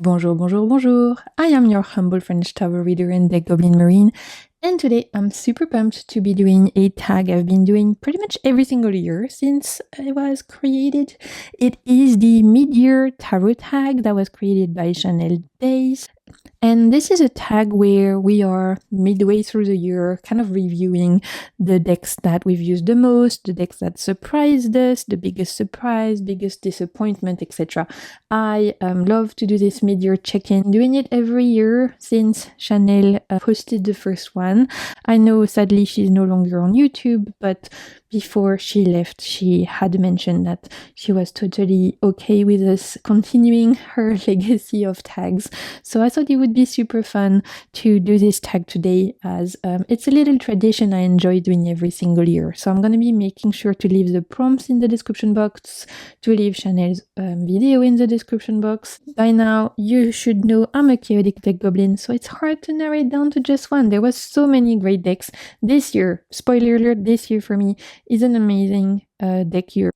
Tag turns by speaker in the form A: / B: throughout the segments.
A: Bonjour, bonjour, bonjour. I am your humble French tarot reader and deck goblin marine, and today I'm super pumped to be doing a tag I've been doing pretty much every single year since it was created. It is the Midyear tarot tag that was created by Chanel Days. And this is a tag where we are midway through the year, kind of reviewing the decks that we've used the most, the decks that surprised us, the biggest surprise, biggest disappointment, etc. I love to do this mid-year check-in, doing it every year since Chanel posted the first one. I know sadly she's no longer on YouTube, but before she left, she had mentioned that she was totally okay with us continuing her legacy of tags. So I thought it would be super fun to do this tag today, as it's a little tradition I enjoy doing every single year. So I'm going to be making sure to leave the prompts in the description box, to leave Chanel's video in the description box. By now, you should know I'm a chaotic deck goblin, so it's hard to narrow it down to just one. There was so many great decks. This year, spoiler alert, this year for me is an amazing deck year.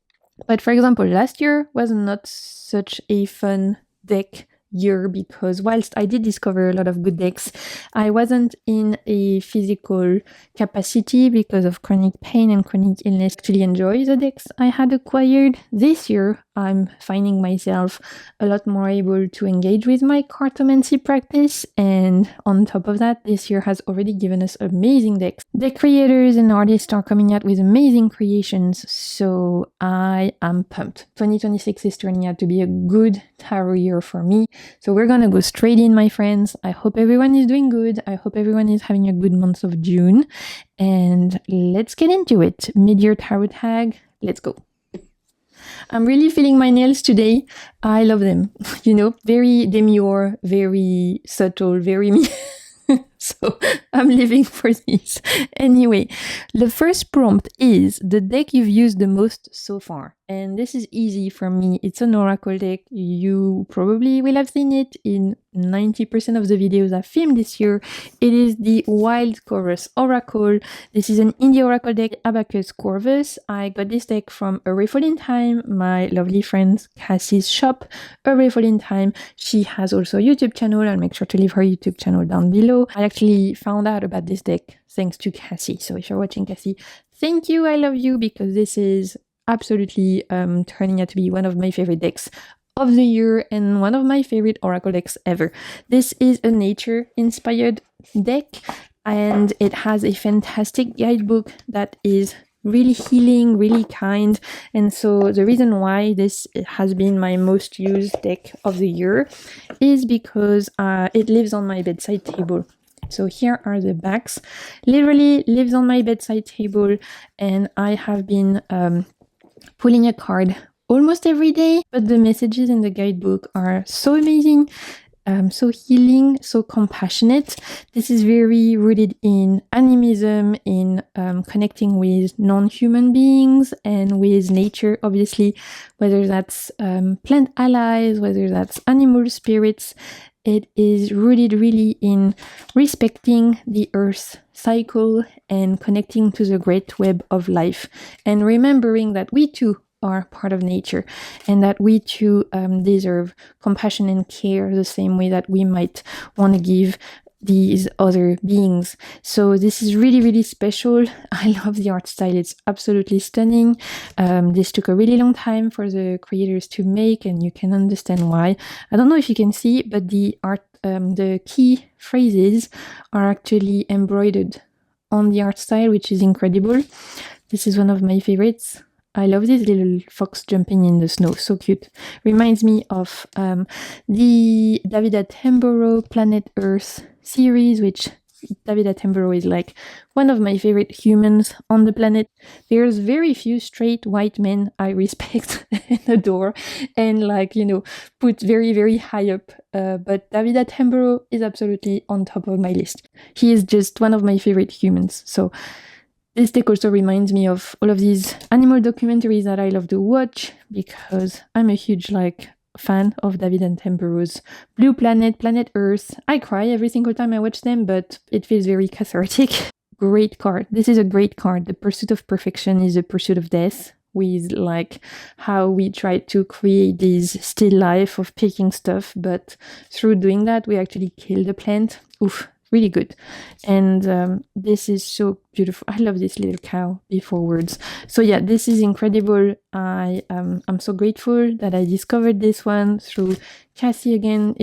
A: But for example, last year was not such a fun deck year because whilst I did discover a lot of good decks, I wasn't in a physical capacity because of chronic pain and chronic illness to actually enjoy the decks I had acquired. This year, I'm finding myself a lot more able to engage with my cartomancy practice, and on top of that, this year has already given us amazing decks. Deck creators and artists are coming out with amazing creations, so I am pumped. 2026 is turning out to be a good tarot year for me, so we're gonna go straight in, my friends. I hope everyone is doing good. I hope everyone is having a good month of June, and let's get into it. Midyear tarot tag, let's go. I'm really feeling my nails today. I love them. You know, very demure, very subtle, very me. So I'm living for this. Anyway, the first prompt is the deck you've used the most so far. And this is easy for me. It's an oracle deck. You probably will have seen it in 90% of the videos I've filmed this year. It is the Wild Chorus Oracle. This is an indie oracle deck, Abacus Corvus. I got this deck from A Rayful in Time, my lovely friend Cassie's shop. A Rayful in Time. She has also a YouTube channel. I'll make sure to leave her YouTube channel down below. I actually found out about this deck thanks to Cassie. So if you're watching, Cassie, thank you. I love you, because this is absolutely turning out to be one of my favorite decks of the year and one of my favorite oracle decks ever. This is a nature-inspired deck, and it has a fantastic guidebook that is really healing, really kind. And so the reason why this has been my most used deck of the year is because it lives on my bedside table. So here are the backs. Literally lives on my bedside table, and I have been pulling a card almost every day, but the messages in the guidebook are so amazing, so healing, so compassionate. This is very rooted in animism, in connecting with non-human beings and with nature, obviously, whether that's plant allies, whether that's animal spirits. It is rooted really in respecting the earth cycle and connecting to the great web of life, and remembering that we too are part of nature, and that we too deserve compassion and care the same way that we might want to give these other beings. So this is really, really special. I love the art style. It's absolutely stunning. This took a really long time for the creators to make, and you can understand why. I don't know if you can see, but the art, the key phrases are actually embroidered on the art style, which is incredible. This is one of my favorites. I love this little fox jumping in the snow, so cute. Reminds me of the David Attenborough Planet Earth series, which David Attenborough is like one of my favorite humans on the planet. There's very few straight white men I respect and adore and, like, you know, put very, very high up. But David Attenborough is absolutely on top of my list. He is just one of my favorite humans. So this deck also reminds me of all of these animal documentaries that I love to watch, because I'm a huge fan of David Attenborough's Blue Planet, Planet Earth. I cry every single time I watch them, but it feels very cathartic. Great card. This is a great card. The pursuit of perfection is the pursuit of death. with like how we try to create this still life of picking stuff, but through doing that we actually kill the plant. Oof, really good. And this is so beautiful. I love this little cow before words. So yeah, this is incredible. I'm so grateful that I discovered this one through Cassie again.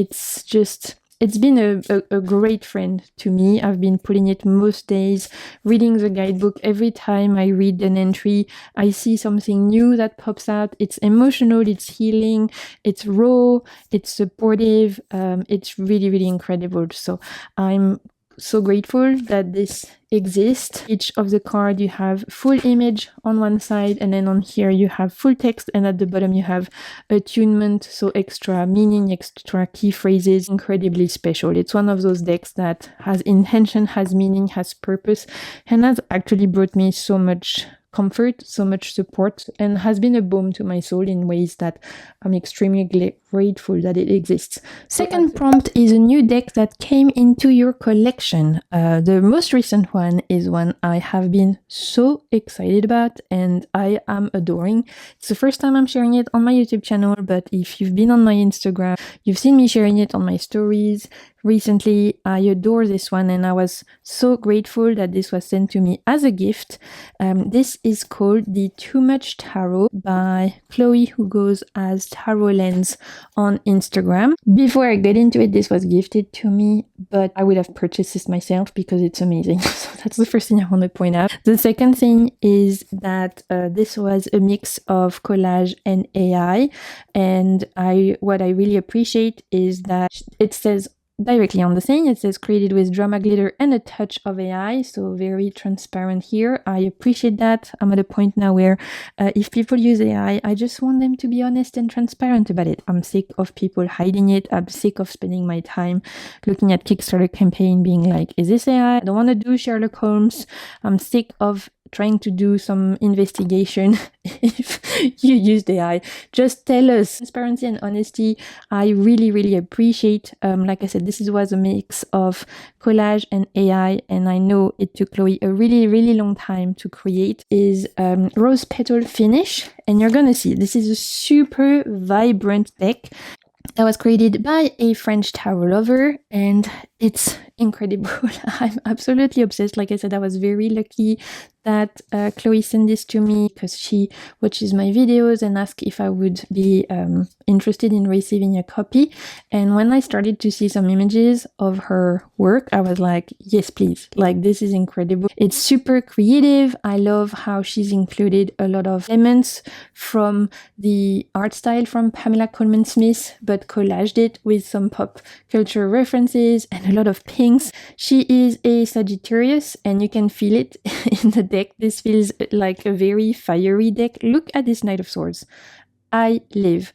A: It's been a great friend to me. I've been putting it most days, reading the guidebook. Every time I read an entry, I see something new that pops out. It's emotional, it's healing, it's raw, it's supportive. It's really, really incredible. So I'm so grateful that this exists. Each of the card you have full image on one side, and then on here you have full text, and at the bottom you have attunement, so extra meaning, extra key phrases. Incredibly special. It's one of those decks that has intention, has meaning, has purpose, and has actually brought me so much comfort, so much support, and has been a balm to my soul in ways that I'm extremely grateful that it exists. Second prompt is a new deck that came into your collection. The most recent one is one I have been so excited about and I am adoring. It's the first time I'm sharing it on my YouTube channel, but if you've been on my Instagram, you've seen me sharing it on my stories recently. I adore this one, and I was so grateful that this was sent to me as a gift. This is called the Too Much Tarot by Chloe, who goes as Tarot Lens on Instagram. Before I get into it, this was gifted to me, but I would have purchased this myself because it's amazing. So that's the first thing I want to point out. The second thing is that this was a mix of collage and AI, and what I really appreciate is that it says directly on the thing, it says created with drama glitter and a touch of AI, so very transparent here. I appreciate that. I'm at a point now where if people use AI, I just want them to be honest and transparent about it. I'm sick of people hiding it. I'm sick of spending my time looking at Kickstarter campaign being like, is this AI? I don't want to do Sherlock Holmes. I'm sick of trying to do some investigation. If you use AI, just tell us. Transparency and honesty, I really, really appreciate. Like I said, this was a mix of collage and AI, and I know it took Chloe a really, really long time to create. Is rose petal finish, and you're gonna see this is a super vibrant deck that was created by a French tarot lover, and it's incredible. I'm absolutely obsessed. Like I said, I was very lucky that Chloe sent this to me because she watches my videos and asked if I would be interested in receiving a copy. And when I started to see some images of her work, I was like, yes, please. Like, this is incredible. It's super creative. I love how she's included a lot of elements from the art style from Pamela Coleman Smith, but collaged it with some pop culture references and a lot of pinks. She is a Sagittarius, and you can feel it in the deck. This feels like a very fiery deck. Look at this Knight of Swords. I live.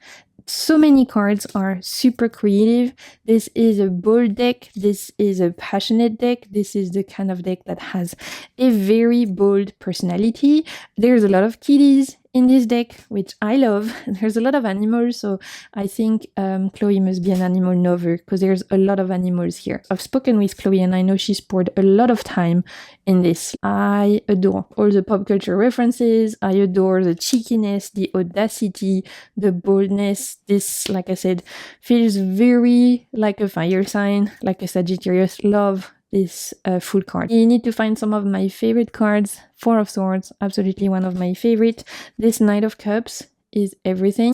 A: So many cards are super creative. This is a bold deck. This is a passionate deck. This is the kind of deck that has a very bold personality. There's a lot of kitties in this deck, which I love. There's a lot of animals, so I think Chloe must be an animal lover because there's a lot of animals here. I've spoken with Chloe and I know she's poured a lot of time in this. I adore all the pop culture references. I adore the cheekiness, the audacity, the boldness. This, like I said, feels very like a fire sign, like a Sagittarius. Love this full card. You need to find some of my favorite cards. Four of Swords, absolutely one of my favorite. This Knight of Cups is everything.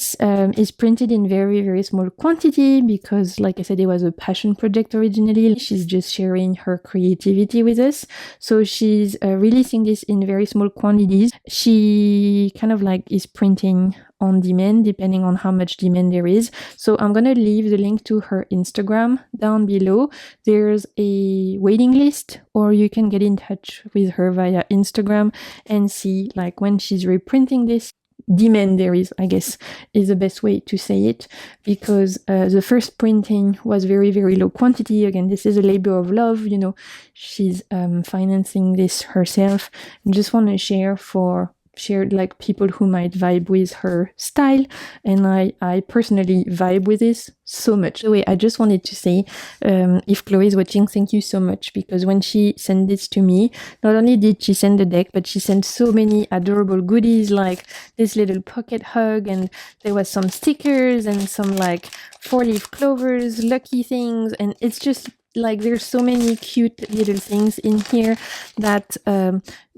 A: Is printed in very, very small quantity because, like I said, it was a passion project originally. She's just sharing her creativity with us. So she's releasing this in very small quantities. She kind of like is printing on demand depending on how much demand there is. So I'm gonna leave the link to her Instagram down below. There's a waiting list, or you can get in touch with her via Instagram and see like when she's reprinting this. Demand there is, I guess, is the best way to say it, because the first printing was very, very low quantity. Again, this is a labor of love, you know, she's financing this herself. I just want to share for shared like people who might vibe with her style, and I personally vibe with this so much. By the way, I just wanted to say, if Chloe is watching, thank you so much, because when she sent this to me, not only did she send the deck, but she sent so many adorable goodies, like this little pocket hug, and there was some stickers and some like 4-leaf clovers, lucky things, and it's just like there's so many cute little things in here that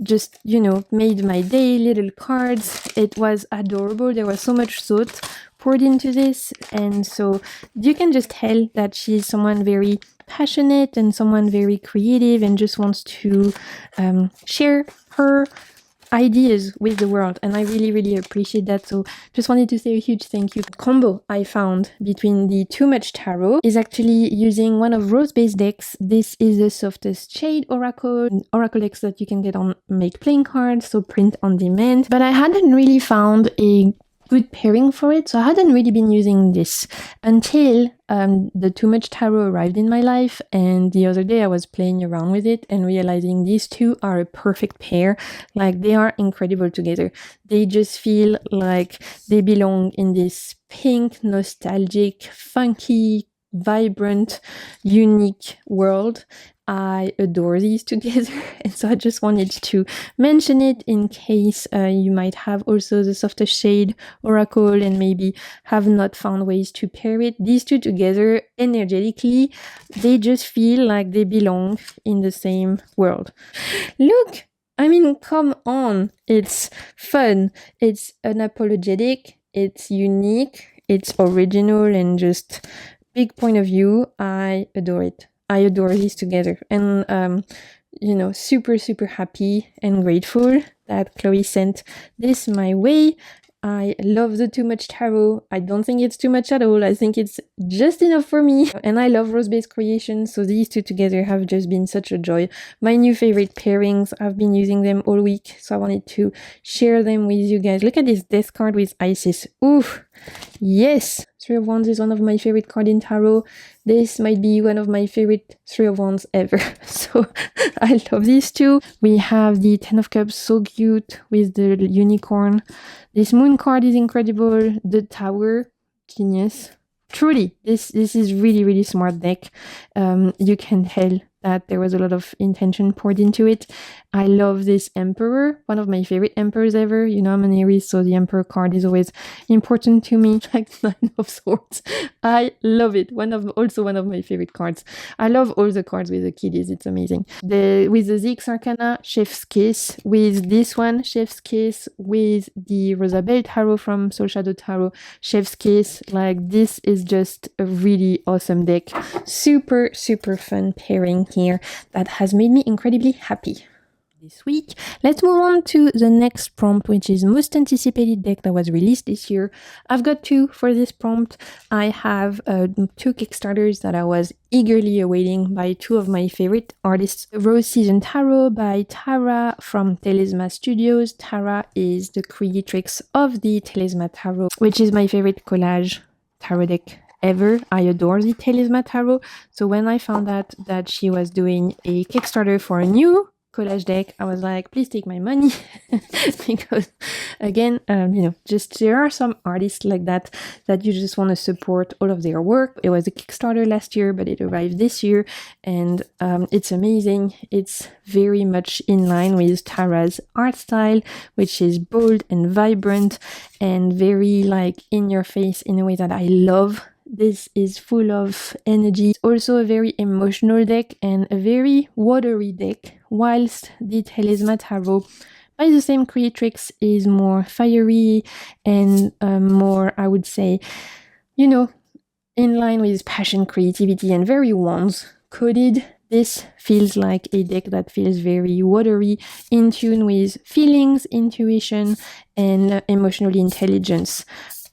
A: just, you know, made my day. Little cards. It was adorable. There was so much thought poured into this, and so you can just tell that she's someone very passionate and someone very creative and just wants to share her ideas with the world, and I really appreciate that. So just wanted to say a huge thank you. The combo I found between the Too Much Tarot is actually using one of Rose-based decks. This is the Softest Shade Oracle decks that you can get on Make Playing Cards, so print on demand, but I hadn't really found a good pairing for it, so I hadn't really been using this until the Too Much Tarot arrived in my life, and the other day I was playing around with it and realizing these two are a perfect pair. Like, they are incredible together. They just feel like they belong in this pink, nostalgic, funky, vibrant, unique world. I adore these together, and so I just wanted to mention it in case you might have also the Softest Shade Oracle and maybe have not found ways to pair it. These two together, energetically, they just feel like they belong in the same world. Look! I mean, come on! It's fun, it's unapologetic, it's unique, it's original, and just big point of view. I adore it. I adore these together, and you know, super happy and grateful that Chloe sent this my way. I love the Too Much Tarot. I don't think it's too much at all. I think it's just enough for me, and I love rose-based creations, so these two together have just been such a joy. My new favorite pairings. I've been using them all week, so I wanted to share them with you guys. Look at this Death card with Isis. Oof! Yes! Three of Wands is one of my favorite cards in tarot. This might be one of my favorite Three of Wands ever. So I love these two. We have the Ten of Cups, so cute, with the unicorn. This Moon card is incredible. The Tower, genius. Truly, this is really smart deck. You can tell that there was a lot of intention poured into it. I love this Emperor, one of my favorite Emperors ever. You know, I'm an Aries, so the Emperor card is always important to me. Like Nine of Swords. I love it. Also one of my favorite cards. I love all the cards with the kiddies. It's amazing. With the Zix Arcana, Chef's Kiss. With this one, Chef's Kiss. With the Rosabelle Tarot from Soul Shadow Tarot, Chef's Kiss. Like, this is just a really awesome deck. Super fun pairing here that has made me incredibly happy this week. Let's move on to the next prompt, which is most anticipated deck that was released this year. I've got two for this prompt. I have two Kickstarters that I was eagerly awaiting by two of my favorite artists. Rose Season Tarot by Tara from Telesma Studios. Tara is the creatrix of the Telesma Tarot, which is my favorite collage tarot deck ever. I adore the Telesma Tarot. So when I found out that she was doing a Kickstarter for a new collage deck, I was like, please take my money. Because again, you know, just there are some artists like that you just want to support all of their work. It was a Kickstarter last year, but it arrived this year, and it's amazing. It's very much in line with Tara's art style, which is bold and vibrant and very like in your face in a way that I love. This is full of energy. It's also a very emotional deck and a very watery deck, whilst the Telesma Tarot by the same creatrix is more fiery and more, I would say, you know, in line with passion, creativity, and very wands coded. This feels like a deck that feels very watery, in tune with feelings, intuition, and emotional intelligence.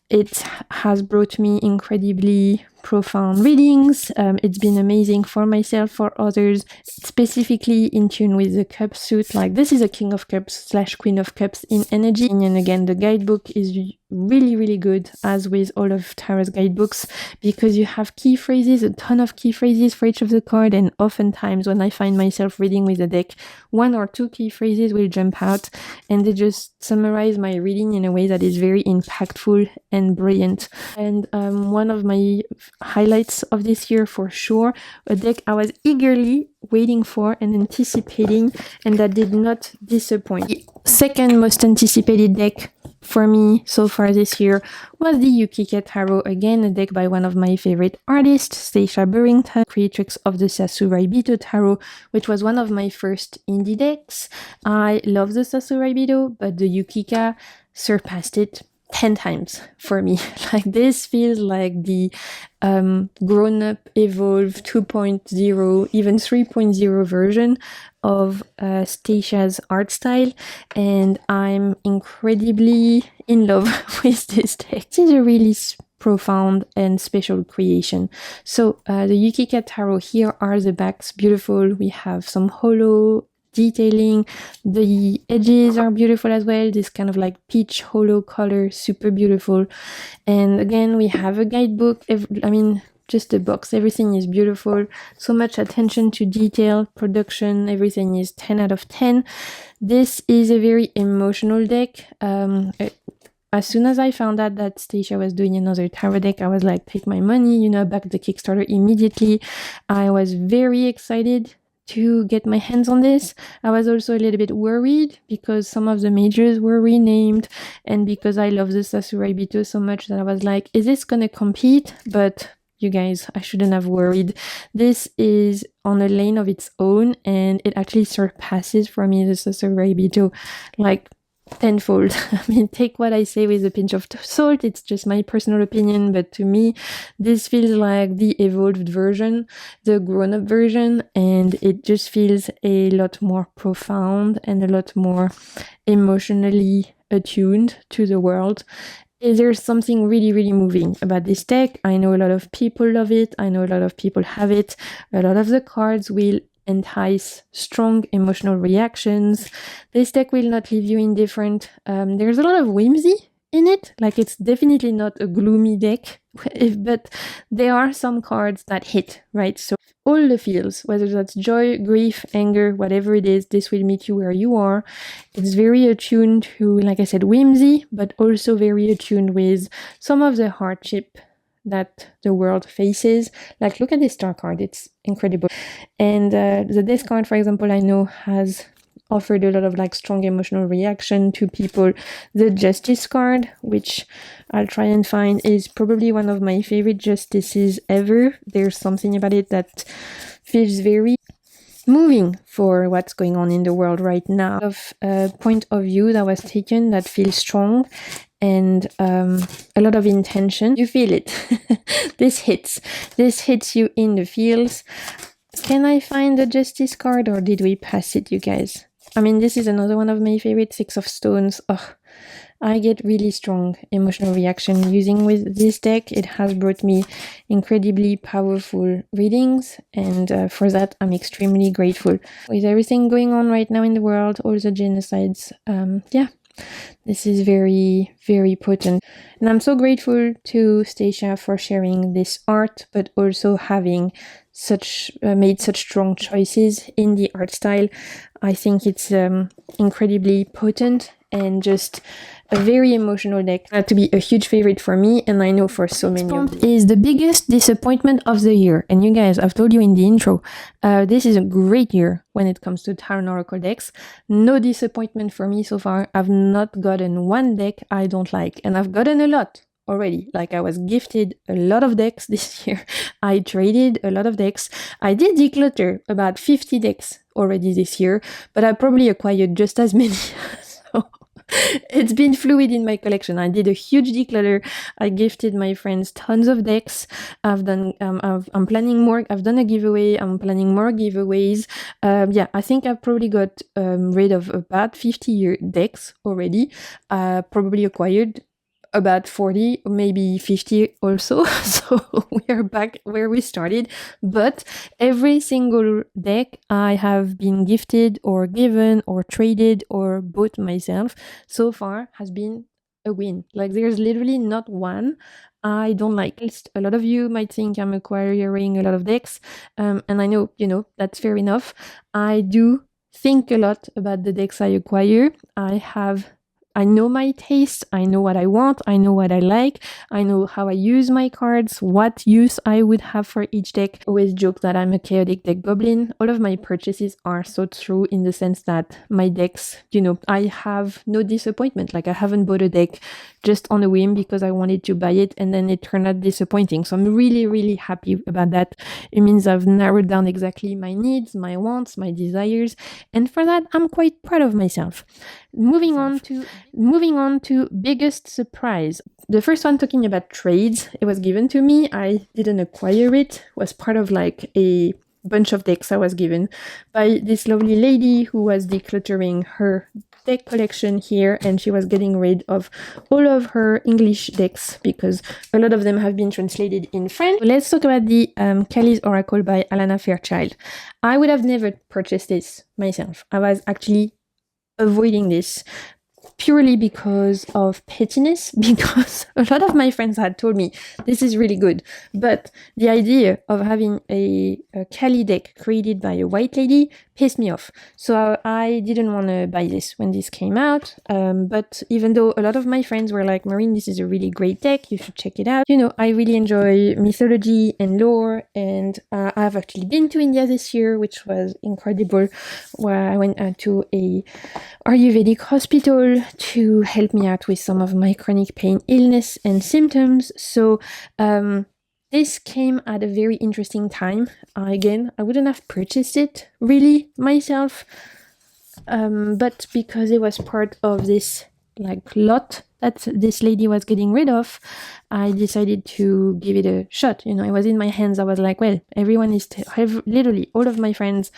A: It has brought me incredibly profound readings. It's been amazing for myself, for others, specifically in tune with the cup suit. Like, this is a King of Cups / Queen of Cups in energy. And again, the guidebook is really, really good, as with all of Tarot's guidebooks, because you have key phrases, a ton of key phrases for each of the card, and oftentimes when I find myself reading with a deck, 1 or 2 key phrases will jump out, and they just summarize my reading in a way that is very impactful and brilliant. And one of my highlights of this year, for sure, a deck I was eagerly waiting for and anticipating, and that did not disappoint. The second most anticipated deck for me so far this year was the Yukika Tarot, again a deck by one of my favorite artists, Stacia Burrington, creatrix of the Sasuraibito Tarot, which was one of my first indie decks. I love the Sasuraibito, but the Yukika surpassed it 10 times for me. Like, this feels like the grown-up, evolved 2.0, even 3.0 version of Stacia's art style, and I'm incredibly in love with this deck. This is a really profound and special creation. So the Yukika Tarot, here are the backs, beautiful. We have some hollow detailing, the edges are beautiful as well, this kind of like peach hollow color, super beautiful. And again, we have a guidebook, just the box, everything is beautiful, so much attention to detail, production, everything is 10 out of 10. This is a very emotional deck. As soon as I found out that Stacia was doing another tarot deck, I was like, take my money, back the Kickstarter immediately. I was very excited to get my hands on this. I was also a little bit worried because some of the majors were renamed, and because I love the Sasuraibito so much that I was like, is this gonna compete? But you guys, I shouldn't have worried. This is on a lane of its own, and it actually surpasses for me the Sasuraibito like tenfold. Take what I say with a pinch of salt, it's just my personal opinion, but to me this feels like the evolved version, the grown-up version, and it just feels a lot more profound and a lot more emotionally attuned to the world. There's something really, really moving about this deck. I know a lot of people love it, I know a lot of people have it, a lot of the cards will entice strong emotional reactions. This deck will not leave you indifferent. There's a lot of whimsy in it, like, it's definitely not a gloomy deck, but there are some cards that hit, right? So all the feels, whether that's joy, grief, anger, whatever it is, this will meet you where you are. It's very attuned to, like I said, whimsy, but also very attuned with some of the hardship that the world faces. Like, look at this star card, it's incredible. And the death card, for example, I know has offered a lot of like strong emotional reaction to people. The Justice card, which I'll try and find, is probably one of my favorite justices ever. There's something about it that feels very moving for what's going on in the world right now. Of point of view that was taken that feels strong, and a lot of intention. You feel it. This hits you in the feels. Can I find the Justice card, or did we pass it, you guys? This is another one of my favorite, Six of Stones. I get really strong emotional reaction using with this deck. It has brought me incredibly powerful readings, and for that I'm extremely grateful. With everything going on right now in the world, all the genocides, this is very, very potent. And I'm so grateful to Stacia for sharing this art, but also having made such strong choices in the art style. I think it's incredibly potent and just a very emotional deck. To be a huge favorite for me, and I know for so many of you. Is the biggest disappointment of the year. And you guys, I've told you in the intro, this is a great year when it comes to Tarot and Oracle decks. No disappointment for me so far. I've not gotten one deck I don't like, and I've gotten a lot already. Like, I was gifted a lot of decks this year. I traded a lot of decks. I did declutter about 50 decks already this year, but I probably acquired just as many. So it's been fluid in my collection. I did a huge declutter. I gifted my friends tons of decks. I'm planning more. I've done a giveaway. I'm planning more giveaways. I think I've probably got rid of about 50 decks already. Probably acquired about 40, maybe 50 also. So we are back where we started. But every single deck I have been gifted or given or traded or bought myself so far has been a win. Like there's literally not one I don't like. A lot of you might think I'm acquiring a lot of decks. And I know, that's fair enough. I do think a lot about the decks I acquire. I know my taste, I know what I want, I know what I like, I know how I use my cards, what use I would have for each deck. I always joke that I'm a chaotic deck goblin. All of my purchases are thought through in the sense that my decks, I have no disappointment. Like I haven't bought a deck just on a whim because I wanted to buy it and then it turned out disappointing. So I'm really, really happy about that. It means I've narrowed down exactly my needs, my wants, my desires, and for that I'm quite proud of myself. Moving on to biggest surprise. The first one, talking about trades, it was given to me. I didn't acquire it. It was part of like a bunch of decks I was given by this lovely lady who was decluttering her deck collection here, and she was getting rid of all of her English decks because a lot of them have been translated in French. Let's talk about the Kelly's Oracle by Alana Fairchild. I would have never purchased this myself. I was actually avoiding this purely because of pettiness, because a lot of my friends had told me this is really good, but the idea of having a Kali deck created by a white lady pissed me off. So I didn't want to buy this when this came out, but even though a lot of my friends were like, Marine, this is a really great deck, you should check it out. I really enjoy mythology and lore, and I've actually been to India this year, which was incredible, where I went to a Ayurvedic hospital to help me out with some of my chronic pain, illness, and symptoms. So this came at a very interesting time. Again, I wouldn't have purchased it really myself, but because it was part of this lot that this lady was getting rid of, I decided to give it a shot. It was in my hands. I was like, well, everyone is literally all of my friends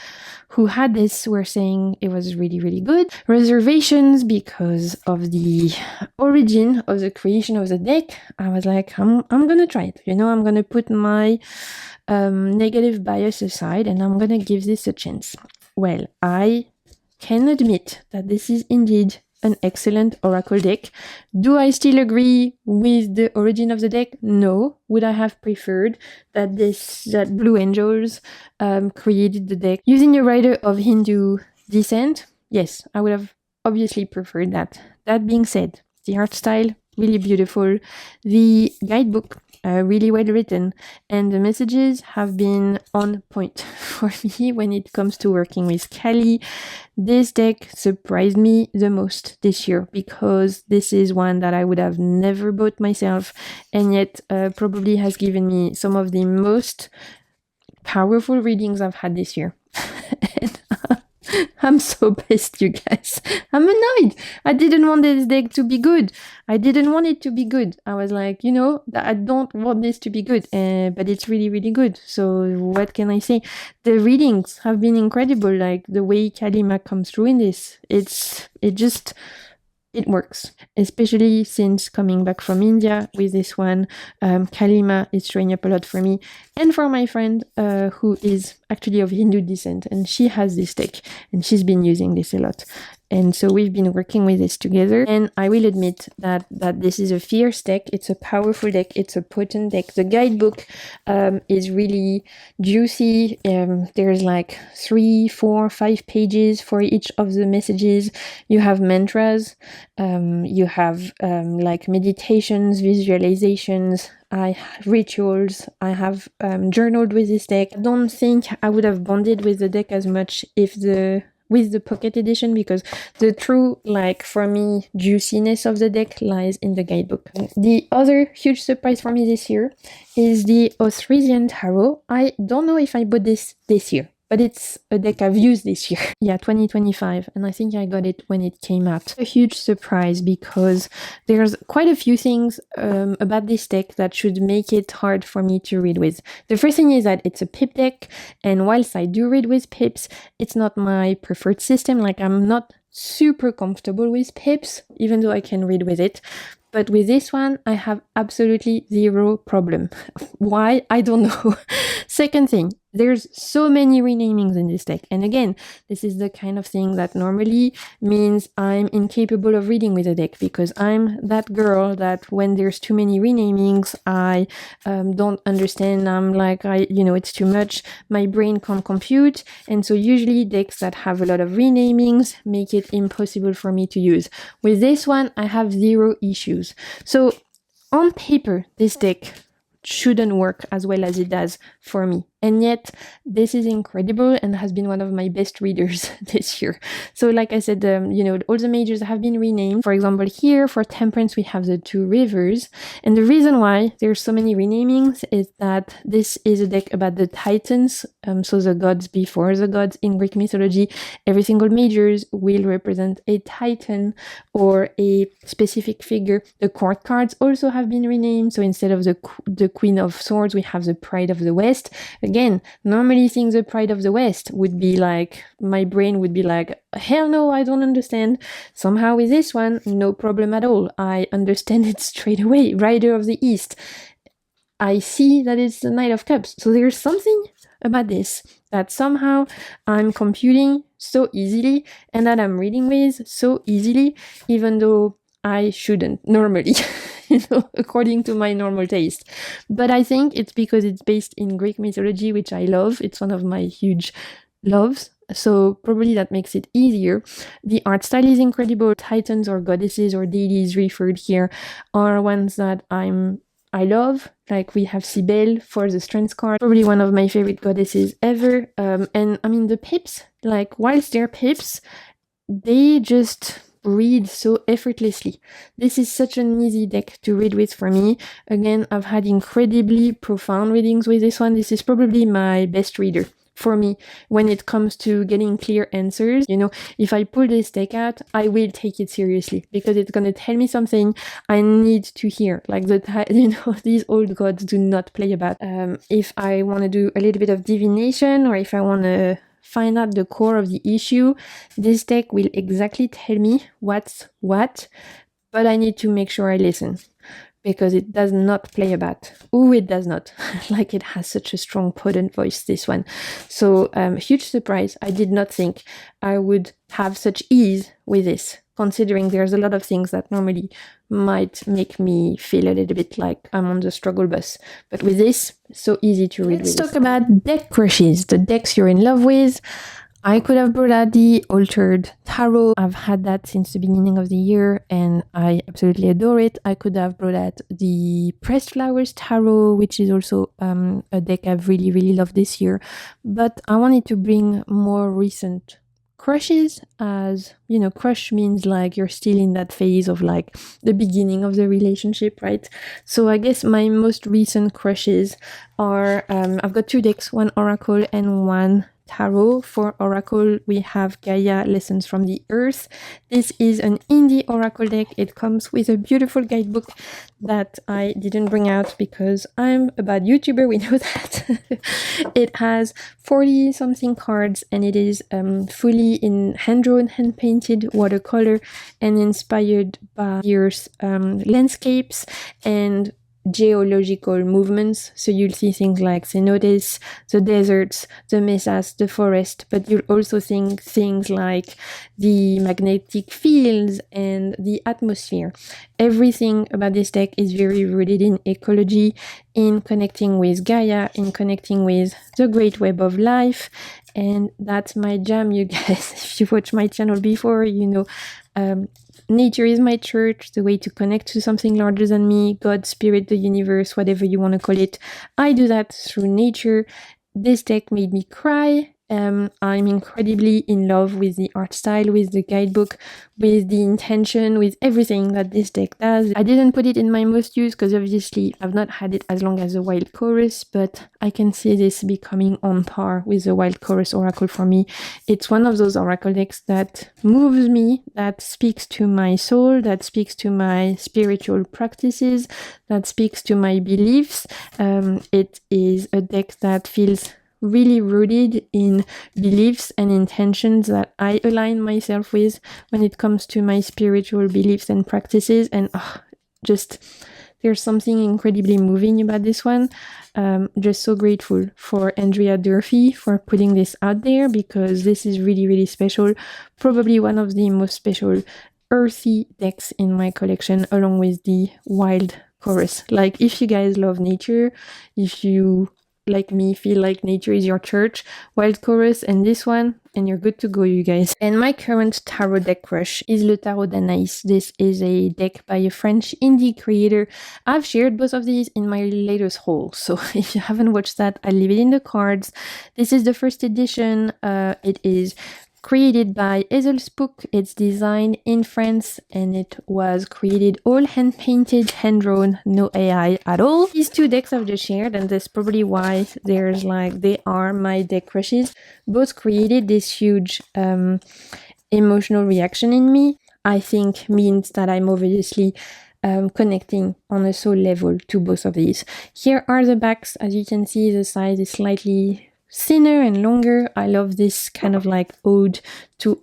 A: who had this were saying it was really, really good. Reservations because of the origin of the creation of the deck. I was like, I'm gonna try it. I'm gonna put my negative bias aside and I'm gonna give this a chance. Well, I can admit that this is indeed an excellent Oracle deck. Do I still agree with the origin of the deck? No. Would I have preferred that Blue Angels created the deck using a writer of Hindu descent? Yes, I would have obviously preferred that. That being said, the art style, really beautiful. The guidebook, really well written, and the messages have been on point for me when it comes to working with Kali. This deck surprised me the most this year because this is one that I would have never bought myself, and yet probably has given me some of the most powerful readings I've had this year. And I'm so pissed, you guys. I'm annoyed. I didn't want this deck to be good. I didn't want it to be good. I was like, I don't want this to be good, but it's really, really good. So what can I say? The readings have been incredible. Like the way Kalima comes through in this, it works, especially since coming back from India with this one. Kalima is showing up a lot for me and for my friend who is actually of Hindu descent, and she has this deck and she's been using this a lot. And so we've been working with this together, and I will admit that this is a fierce deck. It's a powerful deck. It's a potent deck. The guidebook is really juicy. There's like 3, 4, 5 pages for each of the messages. You have mantras. You have like meditations, visualizations, rituals. I have journaled with this deck. I don't think I would have bonded with the deck as much with the pocket edition, because the true, for me, juiciness of the deck lies in the guidebook. The other huge surprise for me this year is the Austrasian Tarot. I don't know if I bought this year, but it's a deck I've used this year. Yeah, 2025, and I think I got it when it came out. A huge surprise because there's quite a few things about this deck that should make it hard for me to read with. The first thing is that it's a pip deck, and whilst I do read with pips, it's not my preferred system. I'm not super comfortable with pips, even though I can read with it. But with this one, I have absolutely zero problem. Why? I don't know. Second thing, there's so many renamings in this deck. And again, this is the kind of thing that normally means I'm incapable of reading with a deck, because I'm that girl that when there's too many renamings, I don't understand. I'm like, it's too much. My brain can't compute. And so usually decks that have a lot of renamings make it impossible for me to use. With this one, I have zero issues. So on paper, this deck shouldn't work as well as it does for me. And yet, this is incredible and has been one of my best readers this year. So like I said, all the majors have been renamed. For example, here for Temperance, we have the two rivers. And the reason why there's so many renamings is that this is a deck about the Titans. So the gods before the gods in Greek mythology. Every single majors will represent a Titan or a specific figure. The court cards also have been renamed. So instead of the Queen of Swords, we have the Pride of the West. Again, normally seeing the Pride of the West would be like, my brain would be like, hell no, I don't understand. Somehow with this one, no problem at all. I understand it straight away. Rider of the East. I see that it's the Knight of Cups. So there's something about this that somehow I'm computing so easily and that I'm reading with so easily, even though I shouldn't normally. According to my normal taste. But I think it's because it's based in Greek mythology, which I love. It's one of my huge loves. So probably that makes it easier. The art style is incredible. Titans or goddesses or deities referred here are ones that I love. Like we have Cybele for the strength card, probably one of my favorite goddesses ever. And I mean the pips, like whilst they're pips, they just read so effortlessly. This is such an easy deck to read with for me. Again, I've had incredibly profound readings with this one. This is probably my best reader for me when it comes to getting clear answers. If I pull this deck out, I will take it seriously because it's going to tell me something I need to hear. Like these old gods do not play about. If I want to do a little bit of divination, or if I want to find out the core of the issue, this deck will exactly tell me what's what, but I need to make sure I listen because it does not play about. Oh, it does not. Like it has such a strong, potent voice, this one. So huge surprise. I did not think I would have such ease with this, considering there's a lot of things that normally might make me feel a little bit like I'm on the struggle bus. But with this, so easy to read. Let's talk about deck crushes, the decks you're in love with. I could have brought out the Altered Tarot. I've had that since the beginning of the year and I absolutely adore it. I could have brought out the Pressed Flowers Tarot, which is also a deck I've really, really loved this year. But I wanted to bring more recent crushes, as crush means like you're still in that phase of like the beginning of the relationship, right? So I guess my most recent crushes are I've got two decks, one Oracle and one Tarot. For Oracle, we have Gaia Lessons from the Earth. This is an indie Oracle deck. It comes with a beautiful guidebook that I didn't bring out because I'm a bad YouTuber, we know that. It has 40 something cards and it is fully in hand-drawn, hand-painted watercolor and inspired by years landscapes and geological movements. So you'll see things like cenotes, the deserts, the mesas, the forest, but you'll also see things like the magnetic fields and the atmosphere. Everything about this deck is very rooted in ecology, in connecting with Gaia, in connecting with the great web of life, and that's my jam, you guys. If you watch my channel before, nature is my church, the way to connect to something larger than me, God, spirit, the universe, whatever you want to call it. I do that through nature. This deck made me cry. I'm incredibly in love with the art style, with the guidebook, with the intention, with everything that this deck does. I didn't put it in my most use because obviously I've not had it as long as the Wild Chorus, but I can see this becoming on par with the Wild Chorus Oracle for me. It's one of those Oracle decks that moves me, that speaks to my soul, that speaks to my spiritual practices, that speaks to my beliefs. It is a deck that feels really rooted in beliefs and intentions that I align myself with when it comes to my spiritual beliefs and practices. And just there's something incredibly moving about this one. Just so grateful for Andrea Durfee for putting this out there, because this is really, really special. Probably one of the most special earthy decks in my collection, along with the Wild Chorus. Like, if you guys love nature, if you, like me, feel like nature is your church, Wild Chorus and this one, and you're good to go, you guys. And my current tarot deck crush is Le Tarot d'Anaïs. This is a deck by a French indie creator. I've shared both of these in my latest haul, so if you haven't watched that, I'll leave it in the cards. This is the first edition. It is created by Hazel Spook. It's designed in France, and it was created all hand-painted, hand-drawn, no AI at all. These two decks I've just shared, and that's probably why there's like, they are my deck crushes. Both created this huge emotional reaction in me. I think means that I'm obviously connecting on a soul level to both of these. Here are the backs. As you can see, the size is slightly thinner and longer. I love this kind of like ode to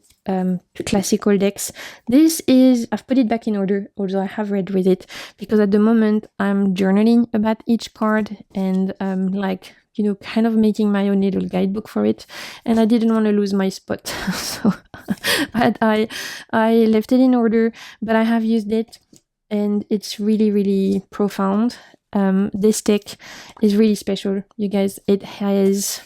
A: classical decks. This is, I've put it back in order, although I have read with it, because at the moment I'm journaling about each card and like, you know, kind of making my own little guidebook for it, and I didn't want to lose my spot. So I left it in order, but I have used it and it's really, really profound. This deck is really special, you guys. It has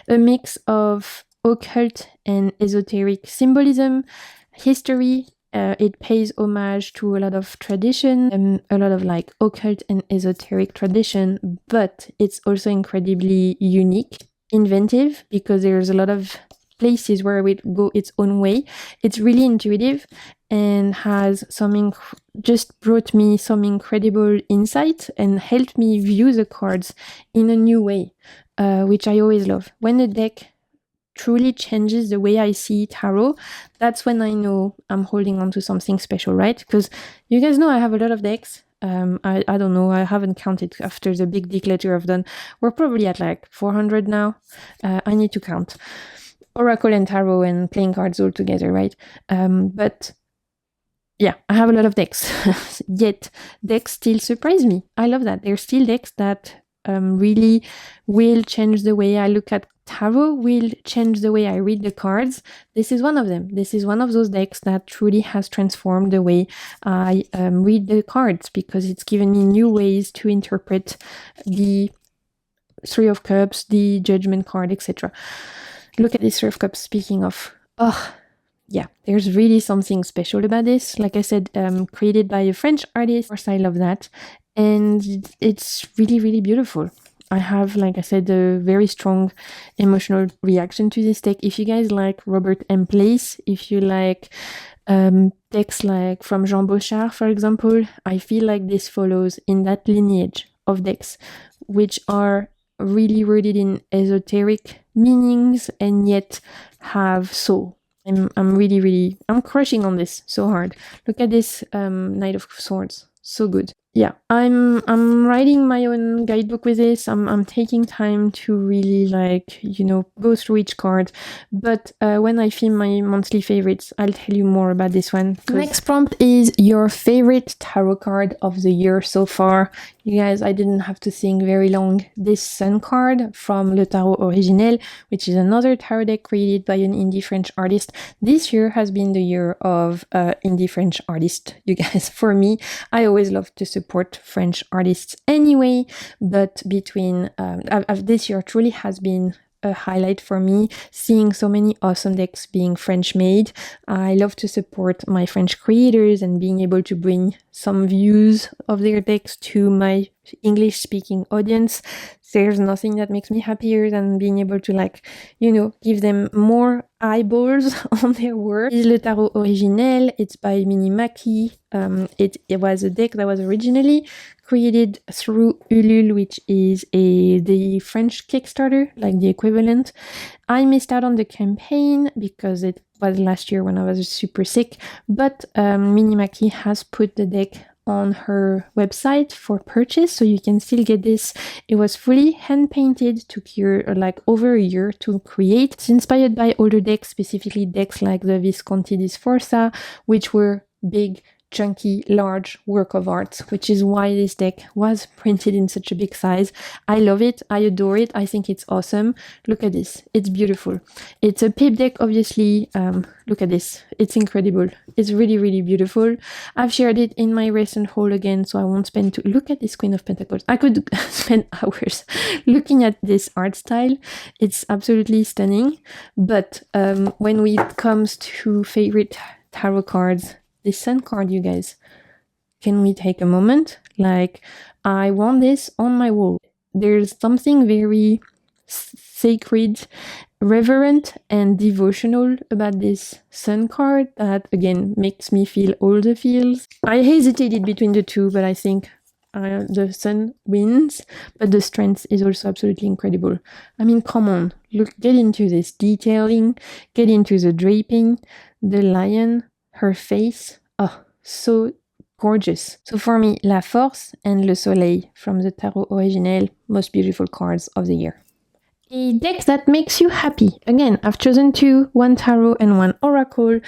A: a mix of occult and esoteric symbolism, history. It pays homage to a lot of tradition and a lot of like occult and esoteric tradition, but it's also incredibly unique, inventive, because there's a lot of places where it go its own way. It's really intuitive and has just brought me some incredible insight and helped me view the cards in a new way, which I always love. When a deck truly changes the way I see tarot, that's when I know I'm holding on to something special, right? Because you guys know I have a lot of decks. I don't know, I haven't counted after the big declutter I've done. We're probably at like 400 now. I need to count. Oracle and tarot and playing cards all together, right? But yeah, I have a lot of decks. Yet decks still surprise me. I love that. There's still decks that really will change the way I look at tarot, will change the way I read the cards. This is one of them. This is one of those decks that truly has transformed the way I read the cards, because it's given me new ways to interpret the Three of Cups, the Judgment card, etc. Look at this Three of Cups. Speaking of, yeah, there's really something special about this. Like I said, created by a French artist. Of course, I love that. And it's really, really beautiful. I have, like I said, a very strong emotional reaction to this deck. If you guys like Robert M. Place, if you like decks like from Jean Bauchard, for example, I feel like this follows in that lineage of decks, which are really rooted in esoteric meanings and yet have soul. I'm crushing on this so hard. Look at this Knight of Swords. So good. Yeah, I'm writing my own guidebook with this. I'm taking time to really, like, you know, go through each card. But when I film my monthly favorites, I'll tell you more about this one. Next prompt is your favorite tarot card of the year so far. You guys, I didn't have to think very long. This Sun card from Le Tarot Originel, which is another tarot deck created by an indie French artist. This year has been the year of indie French artist, you guys. For me, I always love to support French artists anyway, but between this year truly has been a highlight for me, seeing so many awesome decks being French made. I love to support my French creators and being able to bring some views of their decks to my English speaking audience. There's nothing that makes me happier than being able to, like, you know, give them more eyeballs on their work. It's Le Tarot Originel. It's by Minnie Maki. It was a deck that was originally created through Ulule, which is the French Kickstarter, like the equivalent. I missed out on the campaign because it was last year when I was super sick, but Minnie Maki has put the deck on her website for purchase, so you can still get this. It was fully hand painted, took like over a year to create. It's inspired by older decks, specifically decks like the Visconti di Sforza, which were big chunky, large work of art, which is why this deck was printed in such a big size. I love it. I adore it. I think it's awesome. Look at this. It's beautiful. It's a pip deck, obviously. Look at this. It's incredible. It's really, really beautiful. I've shared it in my recent haul again, so I won't spend to look at this Queen of Pentacles. I could spend hours looking at this art style. It's absolutely stunning. But when it comes to favorite tarot cards, this Sun card, you guys, can we take a moment? Like, I want this on my wall. There's something very sacred, reverent, and devotional about this Sun card that, again, makes me feel all the feels. I hesitated between the two, but I think the Sun wins, but the strength is also absolutely incredible. I mean, come on, look, get into this detailing, get into the draping, the lion, her face, oh, so gorgeous. So for me, La Force and Le Soleil from the Tarot Originel, most beautiful cards of the year. A deck that makes you happy. Again, I've chosen two, one tarot and one oracle.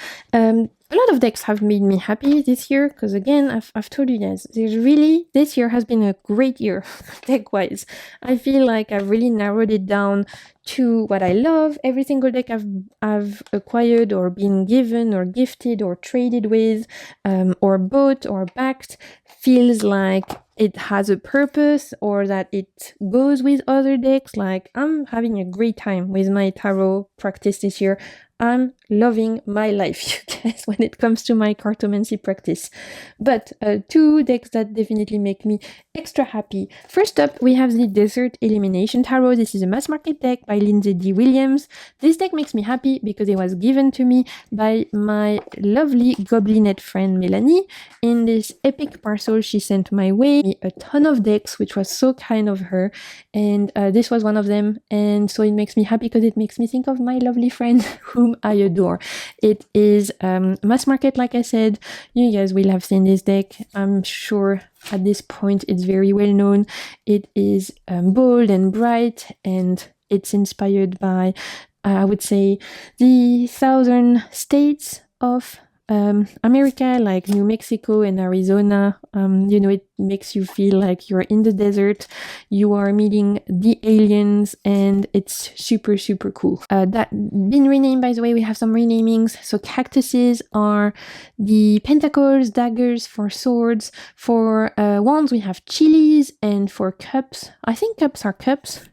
A: A lot of decks have made me happy this year because, again, I've told you guys, this year has been a great year deck-wise. I feel like I've really narrowed it down to what I love. Every single deck I've acquired or been given or gifted or traded with or bought or backed feels like it has a purpose or that it goes with other decks. Like, I'm having a great time with my tarot practice this year. I'm loving my life, you guys, when it comes to my cartomancy practice. But two decks that definitely make me extra happy. First up, we have the Desert Elimination Tarot. This is a mass market deck by Lindsay D. Williams. This deck makes me happy because it was given to me by my lovely goblinette friend Melanie in this epic parcel she sent my way. A ton of decks, which was so kind of her, and this was one of them, and so it makes me happy because it makes me think of my lovely friend whom I adore. It is mass market, like I said. You guys will have seen this deck. I'm sure at this point it's very well known. It is bold and bright, and it's inspired by, I would say, the southern states of America, like New Mexico and Arizona. It makes you feel like you're in the desert, you are meeting the aliens, and it's super, super cool. That been renamed, by the way. We have some renamings. So cactuses are the pentacles, daggers for swords. For wands, we have chilies, and for cups, I think cups are cups.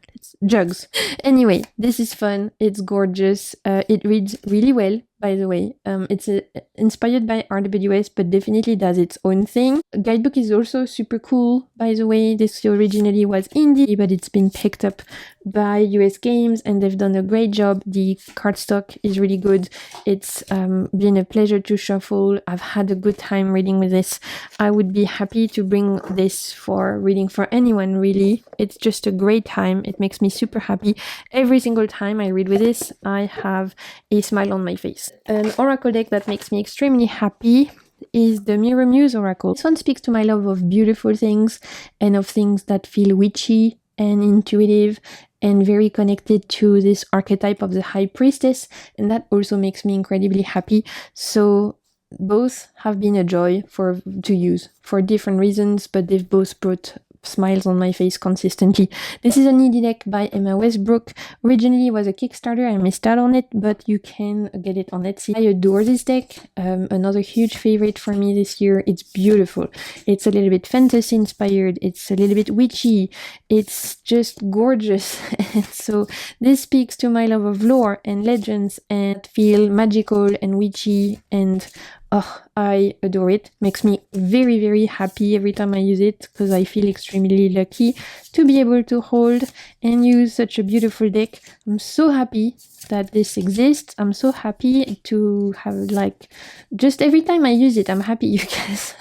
A: Jugs. Anyway, this is fun. It's gorgeous. It reads really well, by the way. It's inspired by RWS, but definitely does its own thing. Guidebook is also super cool, by the way. This originally was indie, but it's been picked up by US Games, and they've done a great job. The cardstock is really good. It's been a pleasure to shuffle. I've had a good time reading with this. I would be happy to bring this for reading for anyone, really. It's just a great time. It makes me super happy. Every single time I read with this, I have a smile on my face. An oracle deck that makes me extremely happy is the Mirror Muse Oracle. This one speaks to my love of beautiful things and of things that feel witchy and intuitive and very connected to this archetype of the High Priestess, and that also makes me incredibly happy. So both have been a joy to use for different reasons, but they've both brought smiles on my face consistently. This is an indie deck by Emma Westbrook. Originally it was a Kickstarter. I missed out on it, but you can get it on Etsy. I adore this deck. Another huge favorite for me this year. It's beautiful. It's a little bit fantasy inspired. It's a little bit witchy. It's just gorgeous. And so this speaks to my love of lore and legends and feel magical and witchy, and oh, I adore it. Makes me very, very happy every time I use it because I feel extremely lucky to be able to hold and use such a beautiful deck. I'm so happy that this exists. I'm so happy to have, just every time I use it, I'm happy, you guys.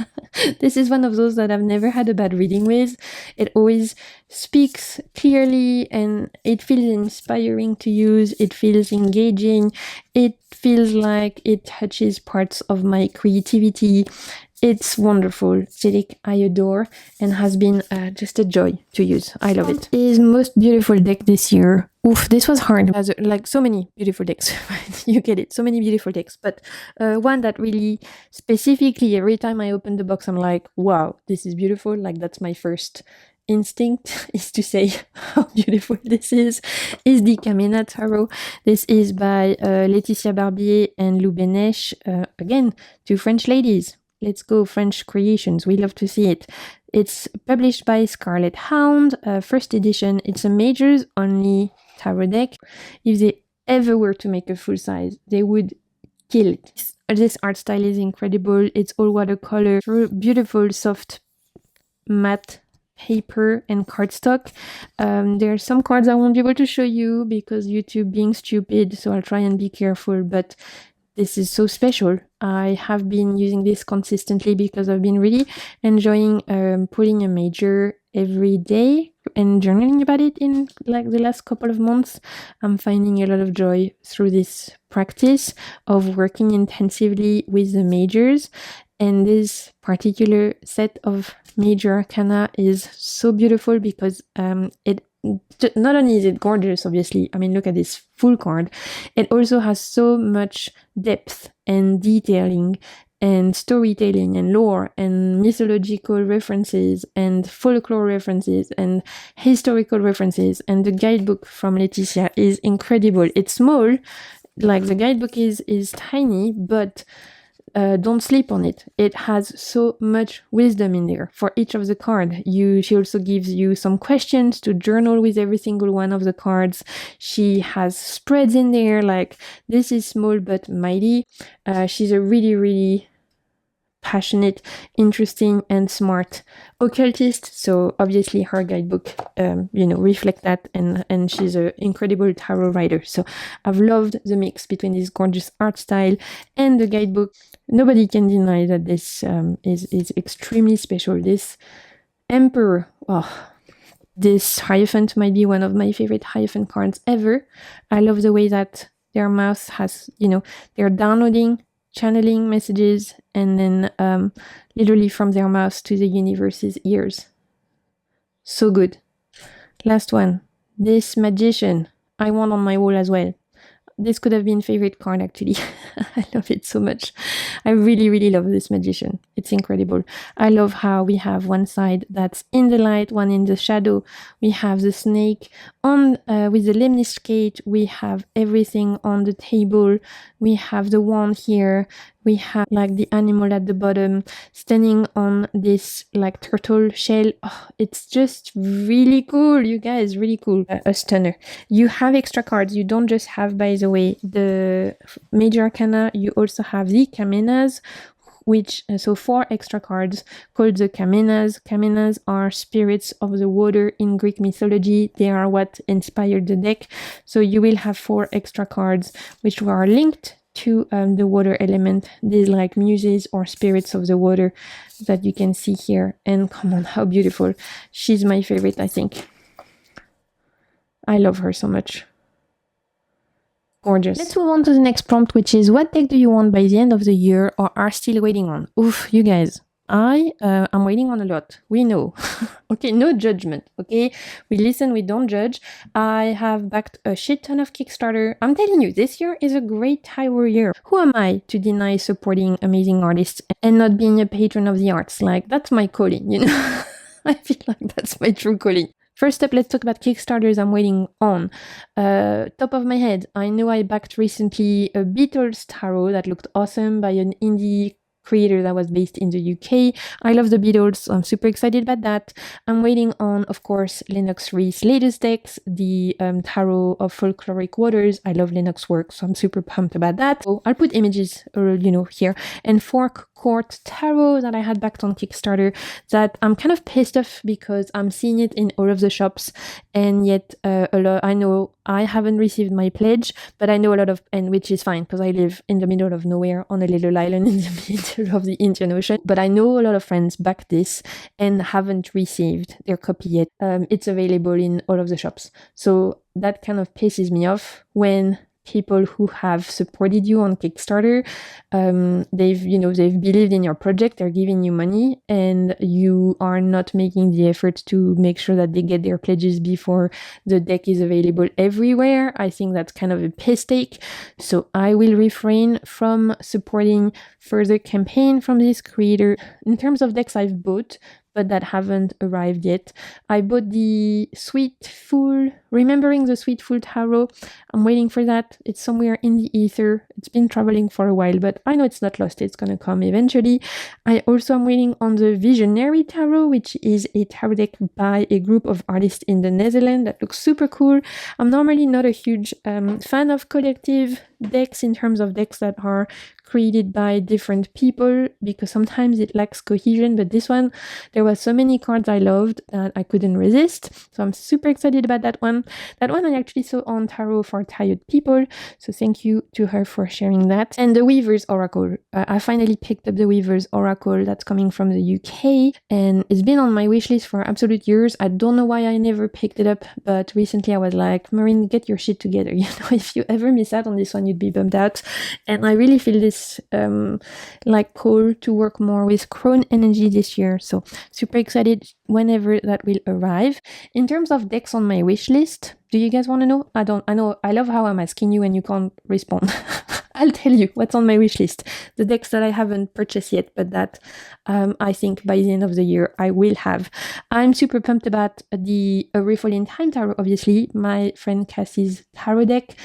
A: This is one of those that I've never had a bad reading with. It always speaks clearly and it feels inspiring to use. It feels engaging. It feels like it touches parts of my creativity. It's wonderful, aesthetic, I adore, and has been just a joy to use. I love it. Is most beautiful deck this year. Oof, this was hard. As like so many beautiful decks, you get it. So many beautiful decks, but one that really specifically every time I open the box, I'm like, wow, this is beautiful. Like that's my first instinct is to say how beautiful this is the Camena Tarot. This is by Laetitia Barbier and Lou Benesch. Again, two French ladies. Let's go, French creations. We love to see it. It's published by Scarlet Hound, first edition. It's a majors only tarot deck. If they ever were to make a full size, they would kill it. This art style is incredible. It's all watercolor, beautiful, soft, matte paper and cardstock. There are some cards I won't be able to show you because YouTube being stupid, so I'll try and be careful, but this is so special. I have been using this consistently because I've been really enjoying pulling a major every day and journaling about it in like the last couple of months. I'm finding a lot of joy through this practice of working intensively with the majors. And this particular set of major arcana is so beautiful because it not only is it gorgeous, obviously, I mean, look at this full card, it also has so much depth and detailing and storytelling and lore and mythological references and folklore references and historical references. And the guidebook from Laetitia is incredible. It's small, like the guidebook is tiny, but don't sleep on it. It has so much wisdom in there for each of the cards. She also gives you some questions to journal with every single one of the cards. She has spreads in there, like this is small but mighty. She's a really, really passionate, interesting, and smart occultist. So obviously her guidebook, reflect that, and she's an incredible tarot writer. So I've loved the mix between this gorgeous art style and the guidebook. Nobody can deny that this is extremely special. This Emperor, this Hierophant might be one of my favorite Hierophant cards ever. I love the way that their mouth has, they're downloading, channeling messages, and then literally from their mouths to the universe's ears. So good. Last one. This Magician. I want on my wall as well. This could have been favorite card, actually. I love it so much. I really, really love this Magician. It's incredible. I love how we have one side that's in the light, one in the shadow. We have the snake on with the lemniscate. We have everything on the table. We have the wand here. We have like the animal at the bottom standing on this like turtle shell. Oh, it's just really cool, you guys, really cool. A stunner. You have extra cards. You don't just have, by the way, the major arcana. You also have the Camenas, which, so 4 extra cards called the Camenas. Camenas are spirits of the water in Greek mythology. They are what inspired the deck. So you will have 4 extra cards which are linked to the water element. These like muses or spirits of the water that you can see here. And come on, how beautiful. She's my favorite, I think. I love her so much. Gorgeous. Let's move on to the next prompt, which is what deck do you want by the end of the year or are still waiting on? Oof, you guys. I'm waiting on a lot. We know. Okay, no judgment. Okay, we listen, we don't judge. I have backed a shit ton of Kickstarter. I'm telling you, this year is a great tarot year. Who am I to deny supporting amazing artists and not being a patron of the arts? Like, that's my calling, I feel like that's my true calling. First up, let's talk about Kickstarters I'm waiting on. Top of my head, I know I backed recently a Beatles tarot that looked awesome by an indie creator that was based in the UK. I love the Beatles, so I'm super excited about that. I'm waiting on, of course, Lennox Ree's latest decks, the Tarot of Folkloric Waters. I love Lennox work, so I'm super pumped about that. So I'll put images, here. And Fork Court Tarot that I had backed on Kickstarter that I'm kind of pissed off because I'm seeing it in all of the shops, and yet I know I haven't received my pledge, but I know a lot of, and which is fine because I live in the middle of nowhere on a little island in the middle of the Indian Ocean, but I know a lot of friends backed this and haven't received their copy yet. It's available in all of the shops, so that kind of pisses me off when people who have supported you on Kickstarter. They've believed in your project, they're giving you money, and you are not making the effort to make sure that they get their pledges before the deck is available everywhere. I think that's kind of a piss take. So I will refrain from supporting further campaign from this creator. In terms of decks I've bought, but that haven't arrived yet, I bought the Remembering the Sweetful Tarot. I'm waiting for that. It's somewhere in the ether. It's been traveling for a while, but I know it's not lost. It's gonna come eventually. I also am waiting on the Visionary Tarot, which is a tarot deck by a group of artists in the Netherlands that looks super cool. I'm normally not a huge fan of collective decks in terms of decks that are created by different people, because sometimes it lacks cohesion, but this one, there were so many cards I loved that I couldn't resist. So I'm super excited about that one. That one I actually saw on Tarot for Tired People, so thank you to her for sharing that. And the Weaver's Oracle. I finally picked up the Weaver's Oracle that's coming from the UK, and it's been on my wish list for absolute years. I don't know why I never picked it up, but recently I was like, Marine, get your shit together. If you ever miss out on this one, you'd be bummed out. And I really feel this call to work more with Crone energy this year. So super excited whenever that will arrive. In terms of decks on my wish list, do you guys want to know? I know I love how I'm asking you and you can't respond. I'll tell you what's on my wish list. The decks that I haven't purchased yet, but that I think by the end of the year I will have. I'm super pumped about the A Riffle in Time Tarot, obviously. My friend Cassie's tarot deck.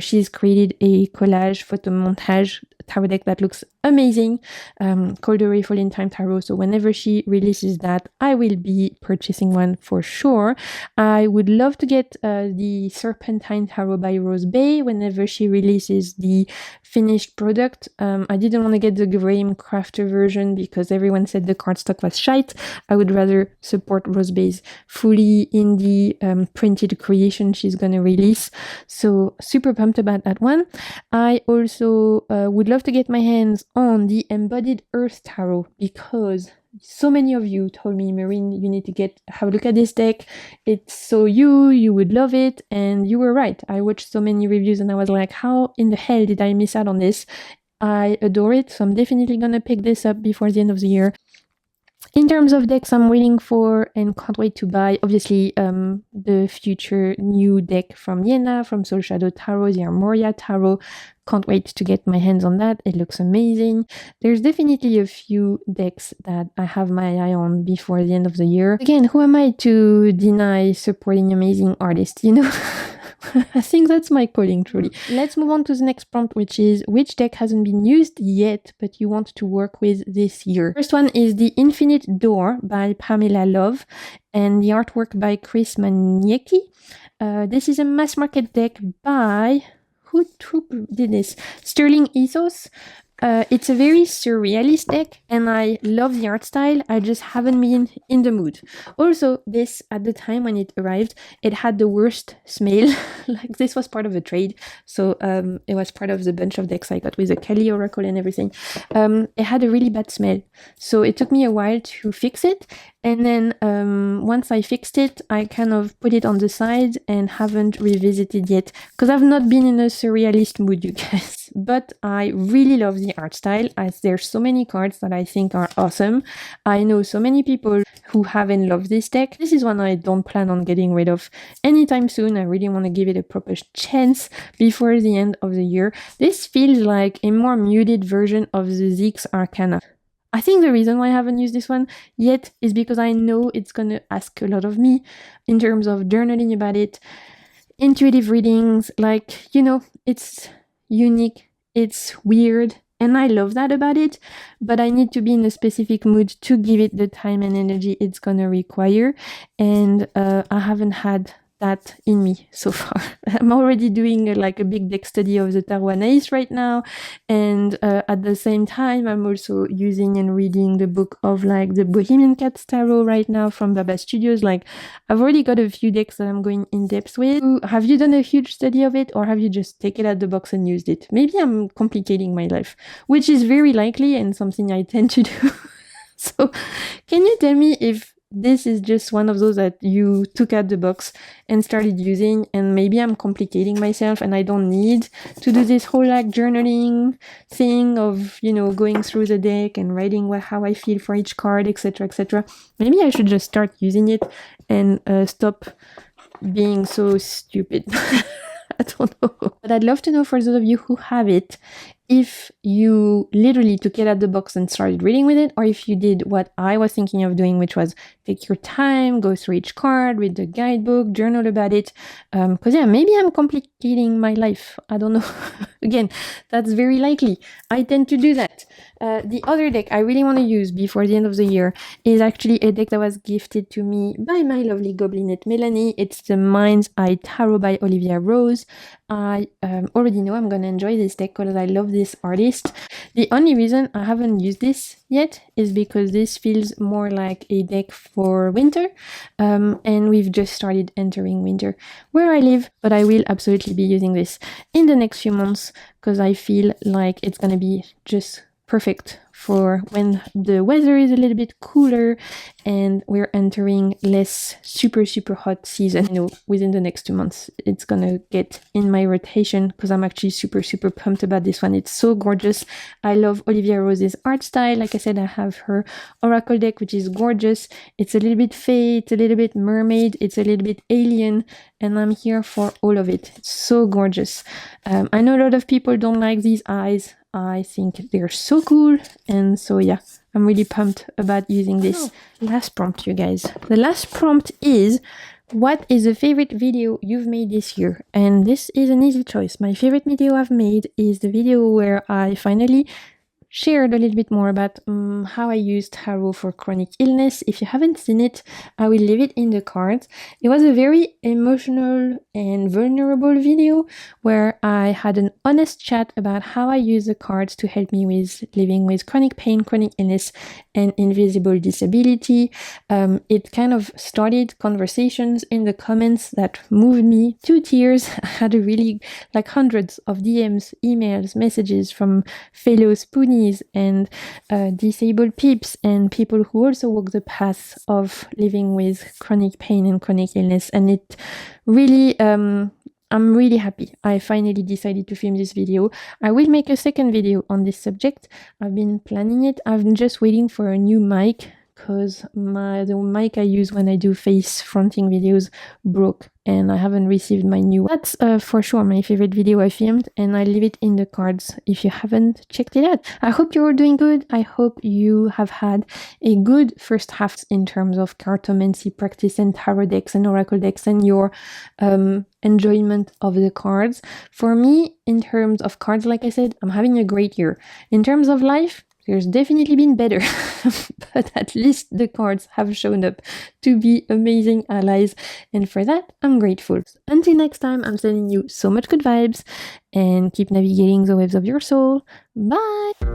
A: She's created a collage photo montage tarot deck that looks amazing, called A Riffle in Time Tarot. So whenever she releases that, I will be purchasing one for sure. I would love to get the Serpentine Tarot by Rose Bay whenever she releases the finished product. I didn't want to get the Graham Crafter version because everyone said the cardstock was shite. I would rather support Rose Bay's fully indie printed creation she's gonna release. So super pumped about that one. I also would love to get my hands on the Embodied Earth Tarot, because so many of you told me, Marine, you need to have a look at this deck. It's so you would love it. And you were right. I watched so many reviews and I was like, how in the hell did I miss out on this? I adore it. So I'm definitely going to pick this up before the end of the year. In terms of decks I'm waiting for and can't wait to buy, obviously the future new deck from Yena, from Soul Shadow Tarot, the Armoria Tarot. Can't wait to get my hands on that. It looks amazing. There's definitely a few decks that I have my eye on before the end of the year. Again, who am I to deny supporting amazing artists, I think that's my calling, truly. Let's move on to the next prompt, which is which deck hasn't been used yet, but you want to work with this year. First one is The Infinite Door by Pamela Love and the artwork by Chris Maniecki. This is a mass market deck by... Who did this? Sterling Ethos. It's a very surrealist deck and I love the art style. I just haven't been in the mood. Also, this, at the time when it arrived, it had the worst smell. Like, this was part of a trade. So it was part of the bunch of decks I got with the Kelly Oracle and everything. It had a really bad smell. So it took me a while to fix it. And then once I fixed it, I kind of put it on the side and haven't revisited yet because I've not been in a surrealist mood, you guys. But I really love the art style, as there's so many cards that I think are awesome. I know so many people who haven't loved this deck. This is one I don't plan on getting rid of anytime soon. I really want to give it a proper chance before the end of the year. This feels like a more muted version of the Zix Arcana. I think the reason why I haven't used this one yet is because I know it's going to ask a lot of me in terms of journaling about it, intuitive readings, it's unique, it's weird, and I love that about it, but I need to be in a specific mood to give it the time and energy it's going to require, and I haven't had that in me so far. I'm already doing a big deck study of the Tarot Anaïs right now, and at the same time I'm also using and reading the book of the Bohemian Cats Tarot right now from Baba Studios. I've already got a few decks that I'm going in depth with. Have you done a huge study of it, or have you just taken it out the box and used it? Maybe I'm complicating my life, which is very likely and something I tend to do. So can you tell me if this is just one of those that you took out the box and started using, and maybe I'm complicating myself and I don't need to do this whole like journaling thing of, you know, going through the deck and writing how I feel for each card, etc., etc. Maybe I should just start using it and stop being so stupid. I don't know. But I'd love to know, for those of you who have it, if you literally took it out the box and started reading with it, or if you did what I was thinking of doing, which was take your time, go through each card, read the guidebook, journal about it. Because yeah, maybe I'm complicating my life. I don't know. Again, that's very likely. I tend to do that. The other deck I really want to use before the end of the year is actually a deck that was gifted to me by my lovely goblinette Melanie. It's the Mind's Eye Tarot by Olivia Rose. I already know I'm going to enjoy this deck because I love this artist. The only reason I haven't used this yet is because this feels more like a deck for winter, and we've just started entering winter where I live, but I will absolutely be using this in the next few months because I feel like it's going to be just perfect for when the weather is a little bit cooler and we're entering less super hot season. You know, within the next 2 months it's gonna get in my rotation because I'm actually super pumped about this one. It's so gorgeous. I love Olivia Rose's art style. Like I said, I have her oracle deck, which is gorgeous. It's a little bit fae, it's a little bit mermaid, it's a little bit alien, and I'm here for all of it. It's so gorgeous. I know a lot of people don't like these eyes. I think they're so cool, and so yeah, I'm really pumped about using this. Last prompt, you guys. The last prompt is, what is a favorite video you've made this year? And this is an easy choice. My favorite video I've made is the video where I finally shared a little bit more about how I use tarot for chronic illness. If you haven't seen it, I will leave it in the cards. It was a very emotional and vulnerable video where I had an honest chat about how I use the cards to help me with living with chronic pain, chronic illness, and invisible disability. It kind of started conversations in the comments that moved me to tears. I had a really hundreds of DMs, emails, messages from fellow spoonies and disabled peeps and people who also walk the path of living with chronic pain and chronic illness. And it really I'm really happy I finally decided to film this video. I will make a second video on this subject. I've been planning it. I'm just waiting for a new mic because the mic I use when I do face fronting videos broke and I haven't received my new one. That's for sure my favorite video I filmed, and I'll leave it in the cards if you haven't checked it out. I hope you're all doing good. I hope you have had a good first half in terms of cartomancy practice and tarot decks and oracle decks and your enjoyment of the cards. For me, in terms of cards, like I said, I'm having a great year. In terms of life, there's definitely been better, but at least the cards have shown up to be amazing allies, and for that, I'm grateful. Until next time, I'm sending you so much good vibes, and keep navigating the waves of your soul. Bye!